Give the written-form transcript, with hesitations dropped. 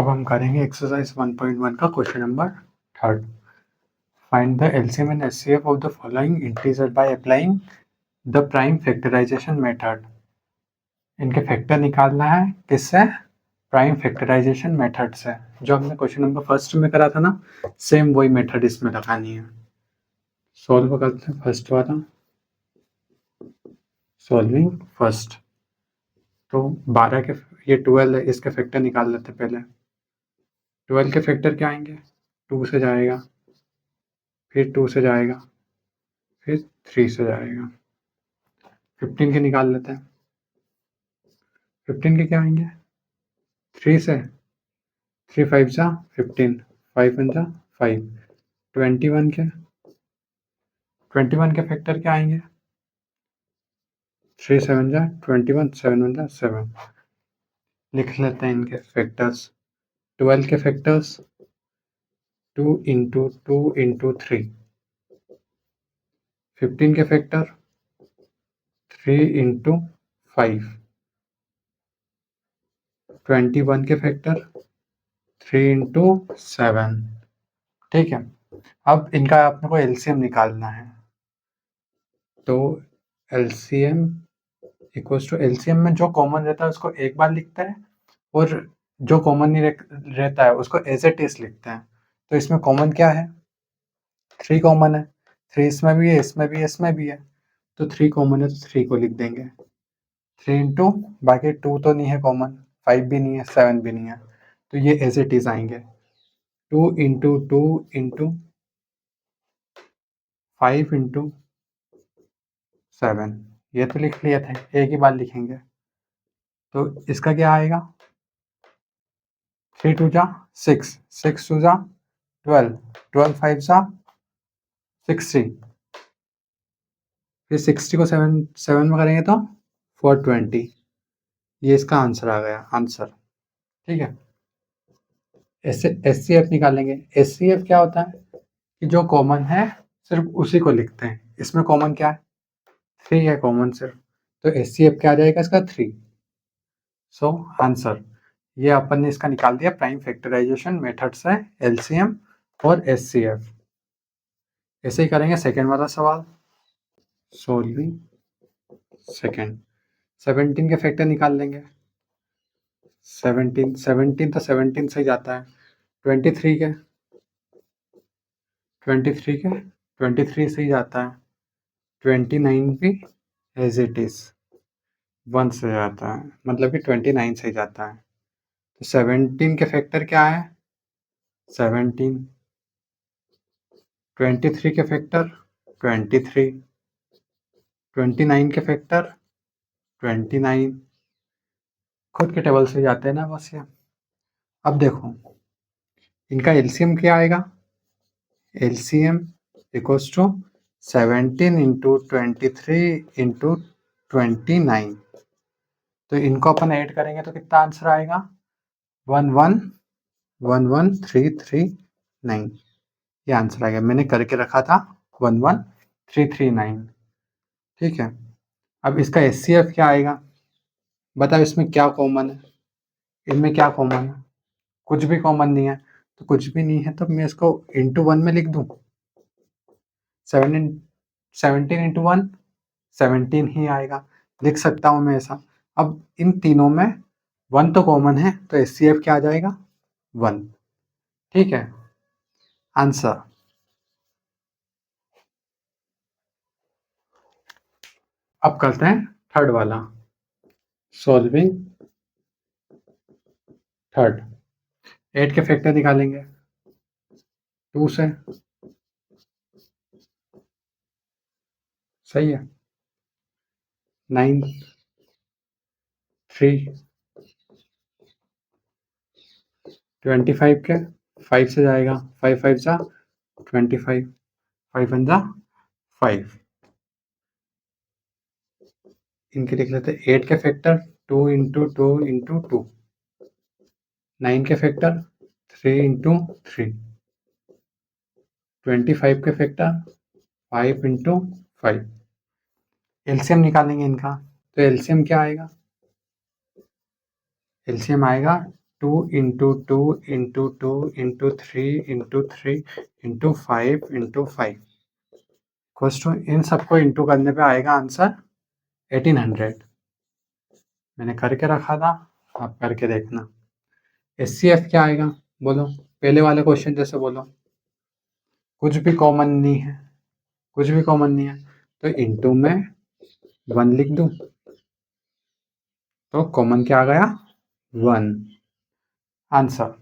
अब हम करेंगे एक्सरसाइज 1.1 का question number 3rd। Find the LCM and HCF of the following integer by applying the prime factorisation method. इनके factor निकालना है किससे? प्राइम फैक्टराइजेशन मेथड से। जो हमने क्वेश्चन नंबर फर्स्ट में करा था ना, सेम वही मेथड इसमें लगानी है। सॉल्व करते हैं फर्स्ट वाला, सॉल्विंग फर्स्ट। तो 12 के, ये 12 है, इसके फैक्टर निकाल लेते पहले। 12 के फैक्टर क्या आएंगे? 2 से जाएगा, फिर 2 से जाएगा, फिर 3 से जाएगा। 15 के निकाल लेते हैं। 15 के क्या आएंगे? 3 से। 3 5 जा 15, 5 1 जा 5। 21 के, 21 के फैक्टर क्या आएंगे? 3 7 जा 21, 7 1 जा 7। लिख लेते हैं इनके फैक्टर्स। 12 के फैक्टर्स 2 इंटू 2 इंटू 3। 15 के फैक्टर 3 इंटू 5। 21 के फैक्टर 3 इंटू 7। ठीक है, अब इनका अपने को एलसीएम निकालना है। तो एलसीएम इक्वल्स टू, एलसीएम में जो कॉमन रहता है उसको एक बार लिखता है, और जो कॉमन नहीं रहता है उसको एज ए टेस्ट लिखते हैं। तो इसमें कॉमन क्या है? 3 कॉमन है। 3 इसमें भी है, इसमें भी है, इसमें भी है। तो 3 कॉमन है तो 3 को लिख देंगे। 3 इंटू, बाकी 2 तो नहीं है कॉमन, 5 भी नहीं है, 7 भी नहीं है, तो ये एज इट इज आएंगे। 2 इंटू 2 इंटू 5 इंटू 7, ये तो लिख लिए थे, एक ही बार लिखेंगे। तो इसका क्या आएगा? 3 2 जा 6, 6 2 जा 12, 12 5 जा 60, फिर 60 को 7 में करेंगे तो 420। ये इसका आंसर आ गया, आंसर। ठीक है, एस सी एफ निकालेंगे। एस सी एफ क्या होता है कि जो कॉमन है सिर्फ उसी को लिखते हैं। इसमें कॉमन क्या है? 3 है कॉमन सिर्फ, तो एस सी एफ क्या आ जाएगा इसका? 3। So answer. ये अपन ने इसका निकाल दिया प्राइम फैक्टराइजेशन मेथड से एलसीएम और एचसीएफ। ऐसे ही करेंगे सेकेंड वाला सवाल, सोल्विंग सेकेंड। 17 के फैक्टर निकाल लेंगे। 17 17 तो 17 से ही जाता है। 23 के, 23 के 23 से ही जाता है। 29 भी एज इट इज 1 से जाता है, मतलब कि 29 से ही जाता है। तो 17 के फैक्टर क्या है? 17। 23 के फैक्टर 23। 29 के फैक्टर 29। खुद के टेबल से जाते हैं ना बस ये। अब देखो इनका एलसीएम क्या आएगा? LCM equals to 17 into 23 into 29। तो इनको अपन ऐड करेंगे तो कितना आंसर आएगा? 111339। ये आंसर आ गया, मैंने करके रखा था 11339। ठीक है, अब इसका एचसीएफ क्या आएगा? बताओ इसमें क्या कॉमन है? इनमें क्या कॉमन है? कुछ भी कॉमन नहीं है। तो कुछ भी नहीं है तो मैं इसको इंटू 1 में लिख दूं। 17 इंटू 1 17 ही आएगा, लिख सकता हूं मैं ऐसा। अब इन तीनों में 1 तो कॉमन है, तो एचसीएफ क्या आ जाएगा? 1। ठीक है, आंसर। अब करते हैं थर्ड वाला, सॉल्विंग थर्ड। 8 के फैक्टर निकालेंगे 2 से। सही है। 9 3 25 के 5 से जाएगा, 5 5 जा 25, 5 1 जा 5। इनके लिख लेते हैं। 8 के फैक्टर 2 इंटू 2 इंटू 2। 9 के फैक्टर 3 इंटू 3। 25 के फैक्टर 5 इंटू 5। एलसीएम निकालेंगे इनका। तो एलसीएम क्या आएगा? एलसीएम आएगा 2 into 2 into 2 into 3 into 3 into 5 into 5 question in सबको इंटू करने पे आएगा आंसर 1800। मैंने करके रखा था, आप करके देखना। HCF क्या आएगा बोलो, पहले वाले क्वेश्चन जैसे बोलो। कुछ भी कॉमन नहीं है, कुछ भी कॉमन नहीं है, तो इंटू में 1 लिख दूं तो कॉमन क्या आ गया 1। आंसर